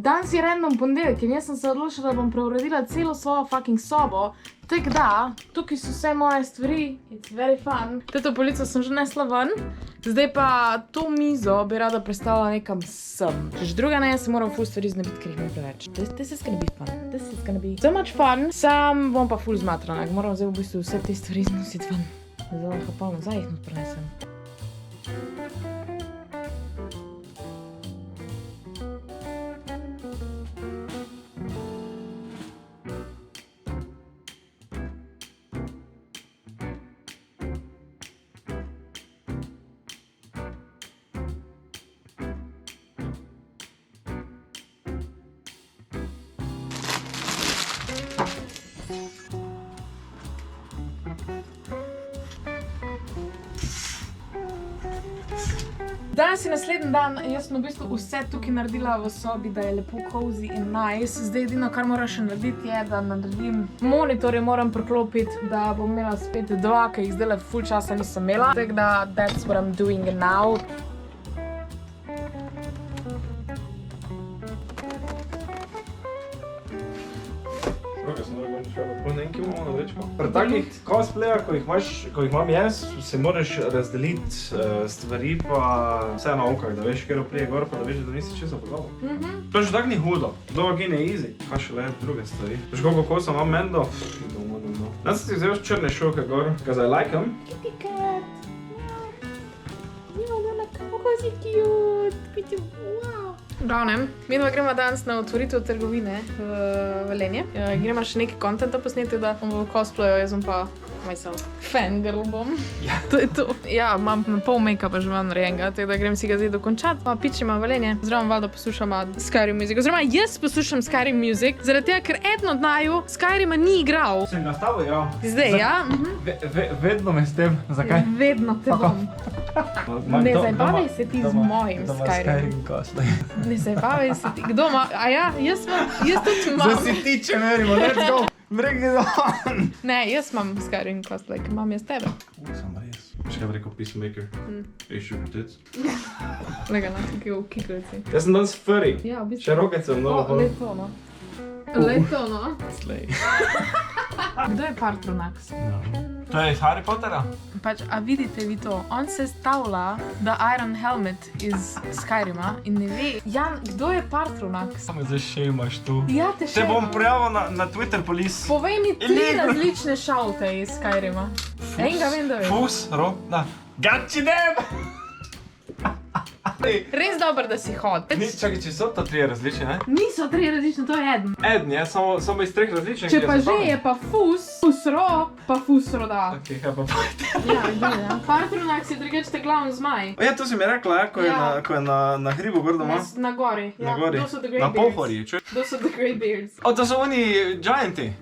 Danes je random ponedeljek in jaz sem se odločila, da bom preuredila celo svojo fucking sobo. Tako da, tukaj so vse moje stvari, it's very fun. Toto polico sem že nesla ven, zdaj pa to mizo bi rada predstavila nekam sem. Če druga ne, se moram ful stvari znebiti, ker jih imam preveč. This is gonna be fun, this is gonna be so much fun. Sam bom pa ful zmatrana, moram zdaj v bistvu vse te stvari znositi ven. Zdaj lahko pa nazaj jih not prenesem. Danes je naslednji dan, jaz sem v bistvu vse tukaj naredila v sobi, da je lepo cozy in nice. Zdaj edino, kar moram še narediti, je, da naredim monitorje, moram preklopiti, da bom imela spet dva, ker jih zdaj ful časa nisem imela. Tako da, that's what I'm doing now. Pri takih cosplayah, ko jih imam jaz, se moraš razdeliti stvari pa vse na okah, da veš, kjer prije gor, pa da veš, da nisi česa pozabil. To že tak ni hudo, to je easy, kaj še le druge stvari. Veš, koliko kosa imam mendo? Danes sem si vzel črne šoke gor, because I like them. Kitty cat! Ja, Luna, kako si cute! Wow! Glavnem, mi dva gremo danes na otvoritev trgovine v Velenje. Gremo še nekaj kontenta posneti, da bom v cosplayu, jaz bom pa myself. Fangirl bom. Ja. To je to. Ja, imam pol make-upa že imam narejenega, tako da grem si ga zdaj dokončati. Pa pičima Velenje, zraven valjda poslušamo Skyrim music. Oziroma, jaz poslušam Skyrim music, zaradi tega, ker eden od naju Skyrima ni igral. Sem ga stavil, ja. Zdaj, ja? Vedno me s tem, zakaj? Vedno te bom. Ne zabavaj se ti z mojim Skyrim. Ne zabavaj se ti. Kdo ima? A ja, jaz tudi imam. Zdaj si ti, če merimo, let's go! Bregi on! Ne, jaz imam Skyrim cosplay, ker imam jaz tebe. Sam res. Še kaj bi rekel Peacemaker? Issue potic. Lega na, tukaj v kiklici. Jaz sem danes furry. Ja, v bistvu. Še roke sem novo. Leto, no. Leto, no. Slay. Kdo je Patronax? To je iz Harry Pottera? Pač, a vidite vi to? On se stavlja, da Iron Helmet iz Skyrima in ne ve, Jan, kdo je Patronax? Samo zdaj še imaš tu. Ja, te še Te bom prijavil na Twitter police. Povej mi 3 različne šaute iz Skyrima. Enega vem, da vem. Fus, ro, da. Got you them! Res dobro, da si hod. Čakaj, če so to 3 različne, ne? Niso 3 različne, to je eden. Eden je, samo iz 3 različnih. Če pa že je pa fusro, pa fusroda. Ok, kaj pa pojte. Ja, vidim, ja. Patronax je drugače te glavni zmaj. Ja, to si mi rekla, ja, ko je na hribu gor doma. Na gori, ja. Na gori. To so the Grey Na Beards. pohorji, čuj. To so the Grey Beards. O, to so oni gianti.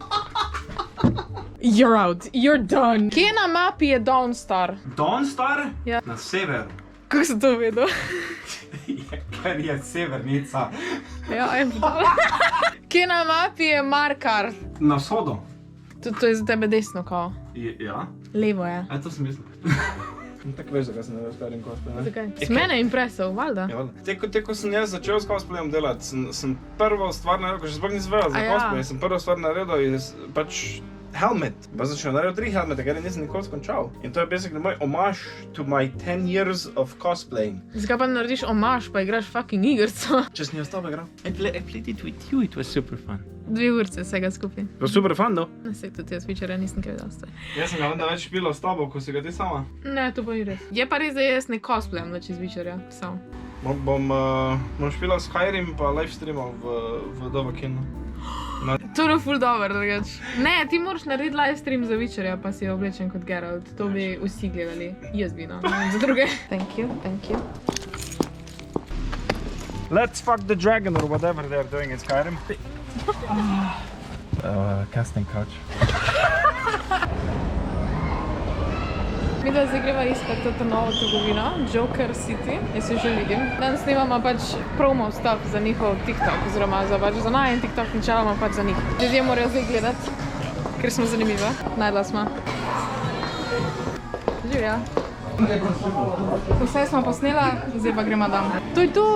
You're out, you're done. Kje na mapi je Dawnstar? Dawnstar? Ja. Na severu. Kako si to vedel? Ker je severnica. Ja, kje na mapi je Markar? Na vzhodu. To je za tebe desno, kao. Ja? Levo je. A, to sem mislil. Tako veš, zakaj sem naredil Skyrim cosplay, ne? Zakaj? S mene je impresov, valjda. Ja, valjda. Te, ko sem jaz začel s cosplayom delati, sem prvo stvar naredil, ko še sploh nisem vedel za cosplay, sem prvo stvar naredil pač helmet. Pa začel naredil 3 helmete, ker nisem nikoli skončal. In to je basically moj omaž to my 10 years of cosplaying. Zakaj pa narediš omaž, pa igraš fucking igrco? Če sem jo ostal igral. I played it with you, it was super fun. 2 urce vsega skupaj. To je super fun, do? Ne, sej tudi jaz Witcherja nisem kaj dosti. Jaz sem ga vendar več špila s tabo, ko si ga ti sama. Ne, to pa ni res. Je pa res, da jaz ne cosplayam več iz Witcherja, sam. Bom špila Skyrim pa livestreamal v Dovakinu. To je ful dober, drugač. Ne, ti moraš narediti livestream za Witcherja, pa si oblečen kot Geralt. To bi vsi gledali. Jaz bi, no. Za druge. Thank you, thank you. Let's fuck the dragon or whatever they're doing in Skyrim. Casting couch. Mi da zdaj greva iskati to novo trgovino, Joker City, jaz jo že vidim. Danes snimamo pač promo stuff za njihov TikTok, oziroma za najen TikTok, načeloma pač za njih. Ljudje morajo zdaj gledati, ker smo zanimiva. Najdla smo. Živja. Vse smo posnela, zdaj pa gremo dam. To je to!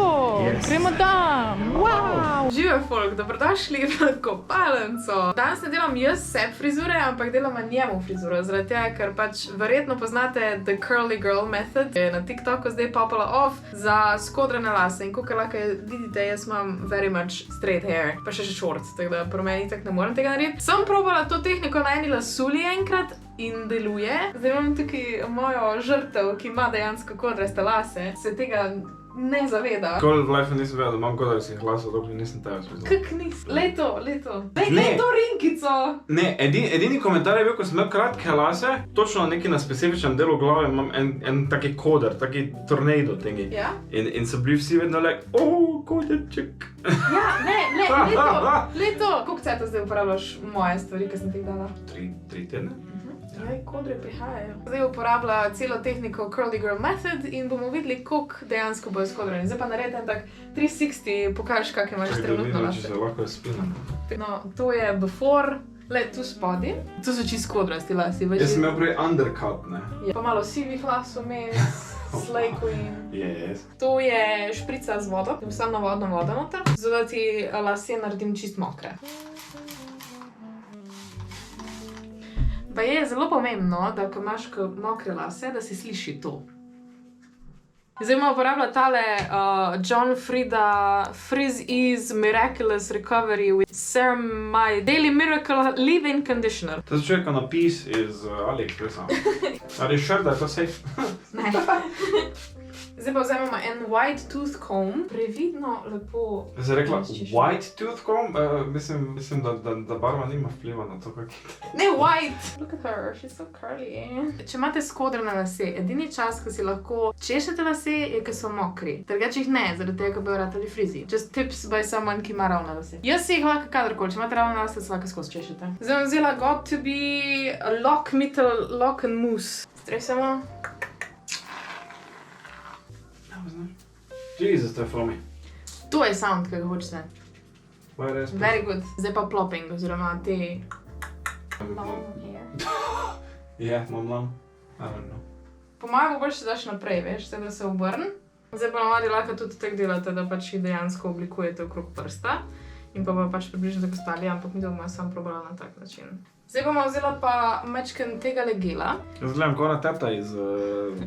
Yes. Gremo dam! Wow! Živijo folk, dobrodošli v kopalnico. Danes ne delam jaz sebi frizure, ampak delam njemu frizuro. Zaradi tega, ker pač verjetno poznate The Curly Girl Method, ki je na TikToku zdaj popala off za skodrane lase. In kakor lahko vidite, jaz imam very much straight hair, pa še short, tako da pri meni tak ne morem tega narediti. Sem probala to tehniko na eni lasuli enkrat in deluje. Zdaj imam tukaj mojo žrtev, ki ima dejansko kodraste lase, se tega ne zaveda. Nikoli v life nisem vedel, da imam kodrastih lasov, dokler nisem tega spozoril. Kak nisi? Leto. Leto rinkico! Ne, edini komentar je bil, ko sem imel kratke lase, točno neki na specifičnem delu glave imam en taki koder, taki tornado thingy. Ja? In so bili vsi vedno like, koderček. Ja, ne, leto! Koliko cajta zdaj uporabljaš moje stvari, ki sem ti dala? 3 tedne. Jaj, kodre prihajajo. Zdaj uporablja celo tehniko Curly Girl Method in bomo videli, koliko dejansko bojo skodrani. Zdaj pa naredi en tak 360, pokažeš, kak imaš trenutno lase. Če se lahko spinam. No, to je before, tu spodi. Tu so čisto kodrasti lasi. Jaz sem imel prej undercut, ne? Pa malo sivih lasov mes, slay queen. Yes. To je šprica z vodo, samo vodno vodo noter, zato da ti lase naredim čist mokre. Pa je zelo pomembno, da ko imaš mokre lase, da se sliši to. Zdaj bomo uporabljali tale John Frieda Frizz Ease Miraculous Recovery with Serum My Daily Miracle Leave-In Conditioner. To je človek napis iz AliExpressa. Ali je sure, da je to safe? Ne. Zdaj pa vzamemo en white tooth comb, previdno lepo. Zdaj rekla white tooth comb? Mislim, da barva nima vpliva na to, kak je. Ne, white! Look at her, she's so curly. Če imate skodrane lase, edini čas, ko si lahko češete lase, je, ko so mokri. Drugače jih ne, zaradi tega, ko bojo ratali frizi. Just tips by someone, ki ima ravne lase. Jaz si jih lahko kadarkoli, če imate ravne lase, se lahko skozi češete. Zdaj bom vzela Got to be a Lock and Mousse. Stresamo. Jesus, to je foamy. To je sound, ki ga hočete. Very good. Zdaj pa plopping, oziroma te... long hair. Yeah, imam long. I don't know. Po mojem bo bolj še daš naprej, veš, da se obrn. Zdaj pa navadi lahko tudi tako delate, da pač jih dejansko oblikujete okrog prsta. In pa bo pač približno tako stali, ampak mi to bomo sam probala na tak način. Zdaj bomo vzela pa mečken tega gela. Jaz gledam, ko ona teta iz...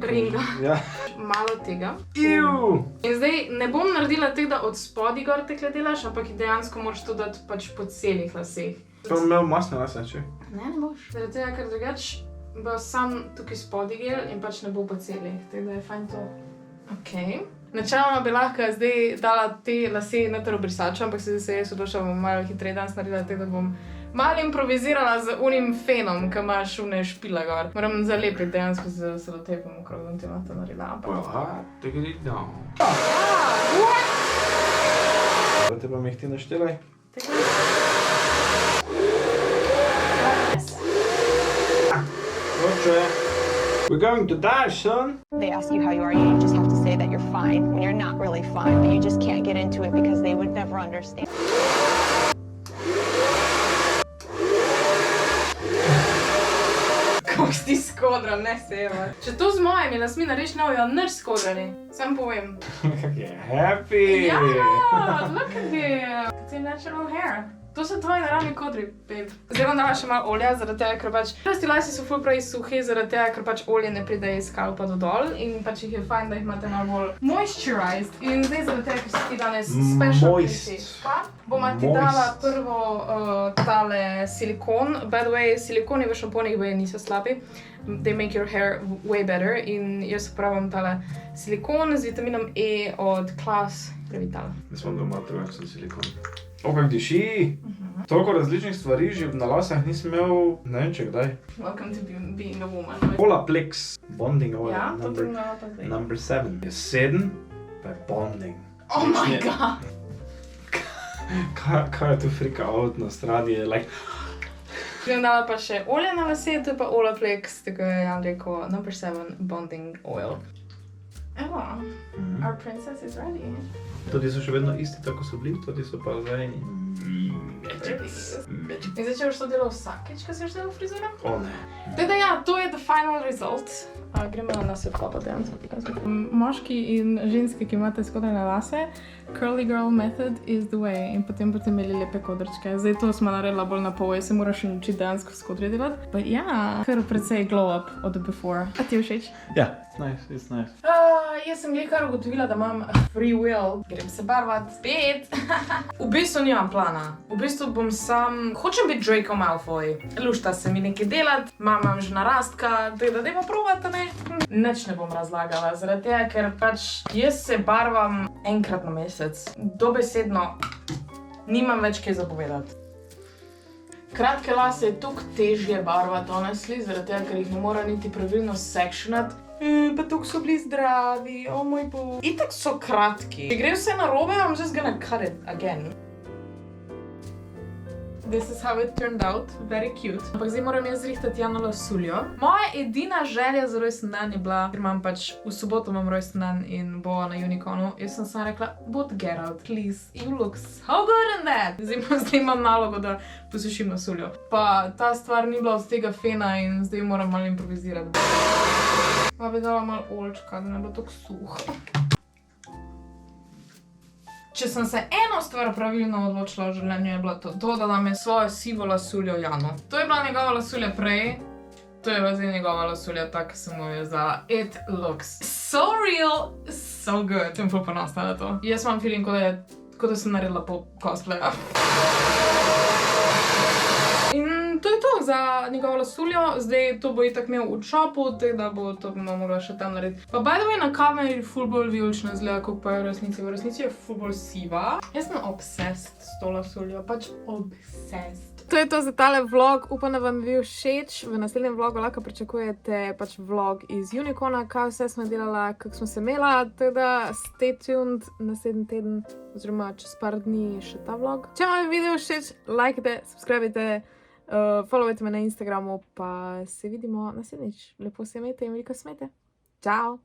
Ringa. Ja. Malo tega. Iu! In zdaj ne bom naredila tega, da od spodi gor tekle delaš, ampak dejansko moraš to dati pač po celih laseh. To bom imel masne lase, če? Ne boš. Zaradi tega, ker drugač bo sam tukaj spodi gel in pač ne bo po celih. Tako da je fajn to. Okej. Načeloma bi lahko zdaj dala te lase noter v brisačo, ampak se jaz odločila, bom malo hitreje danes naredila tega, da bom malo improvizirala z unim fenom, ki imaš une špila gor. Moram zalepiti dejansko z selotejpom okrog, da ti ima to naredila, ampak... Well, take it down. Da te pa mi jih ti naštelaj? Oče! We're going to die, son! They ask you how you are, you just have to say that you're fine when you're not really fine, but you just can't get into it because they would never understand. Kako si ti skodran, ne seva. Če to z mojimi lasmi narediš ne bojo nič skodrani. Sam povem. Kak je happy! Ja, look at him! It's your natural hair. To so tvoji naravni kodri, babe. Zdaj bom dala še malo olja, zaradi tega, ker pač prosti lasi so ful prej suhi, zaradi tega, ker pač olje ne pride iz skalpa do dol in pač jih je fajn, da jih imate malo bolj moisturized. In zdaj zaradi tega, ker si ti danes special princesa, boma ti dala prvo tale silikon. By the way, silikoni v šamponih niso slabi. They make your hair way better in jaz uporabljam tale silikon z vitaminom E od Class Revital. Jaz imam doma drugačen silikon. O, kak diši! Toliko različnih stvari že na laseh nisem imel, ne vem če kdaj. Welcome to being a woman. Olaplex Bonding Oil Ja, to ti imela pa zdaj. number 7. Je 7, pa je bonding. Oh my god! Kaj je tu frika out na strani, je like... Grem dala pa še olje na lase, to je pa Olaplex, tako je Jan rekel, number 7 bonding oil. Evo, our princess is ready. Tudi so še vedno isti, tako so bili, tudi so pa zdaj... In zdaj, če boš to delal vsakeč, ko si boš delal frizuro? O ne. Teda ja, to je the final result. Gremo na svetlobo dejansko. Moški in ženske, ki imate skodrane lase, curly girl method is the way. In potem boste imeli lepe kodrčke. Zdaj to smo naredila bolj na pol, jaz se moraš naučiti dejansko skodre delati. But ja, kar precej glow up od before. A ti je všeč? Ja, nice, it's nice. Jaz sem kar ugotovila, da imam free will. Grem se barvat spet. V bistvu nimam plana. V bistvu bom sam... Hočem biti Draco Malfoy. Lušta se mi nekaj delati, imam že narastka, da dajmo provat, ne? Nič ne bom razlagala, zaradi tega, ker pač jaz se barvam enkrat na mesec. Dobesedno nimam več kaj zapovedati. Kratke lase je toliko težje barvati, honestly, zaradi tega, ker jih ne mora niti pravilno sectionati. Pa toliko so bili zdravi, o moj bog. Itak so kratki. Če gre vse narobe, I'm just gonna cut it again. This is how it turned out, very cute. Ampak zdaj moram jaz zrihtati Jano lasuljo. Moja edina želja za rojsten dan je bila, ker imam pač v soboto imam rojsten dan in bo na Uniconu. Jaz sem samo rekla, but Geralt, please, you look so good in that. Zdaj imam nalogo, da posušim lasuljo. Pa ta stvar ni bila od tega fena in zdaj moram malo improvizirati. Pa bi dala malo oljčka, da ne bo tako suho. Če sem se eno stvar pravilno odločila v življenju, je bilo to, da dam je svojo sivo lasuljo Janu. To je bila njegova lasulja prej, to je bila zdaj njegova lasulja, tako sem mu jo za It looks so real, so good. Sem ful ponosna na to. Jaz imam feeling, kot da sem naredila po cosplaya. In to je to za njegovo lasuljo, zdaj to bo itak imel v šopu, tako da bo to bomo mogla še tam narediti. Pa by the way, na kameri ful bolj vijolična izgleda, kot pa je v resnici. V resnici je ful bolj siva. Jaz sem obsessed s to lasuljo, pač obsessed. To je to za tale vlog, upam, da vam je bil všeč. V naslednjem vlogu lahko pričakujete pač vlog iz Unicona, kaj vse smo delala, kako smo se imela, tako da stay tuned naslednji teden, oziroma čez par dni je še ta vlog. Če vam je video všeč, lajkajte, subscribajte, followajte me na Instagramu, pa se vidimo naslednjič. Lepo se imejte in veliko smete. Ciao!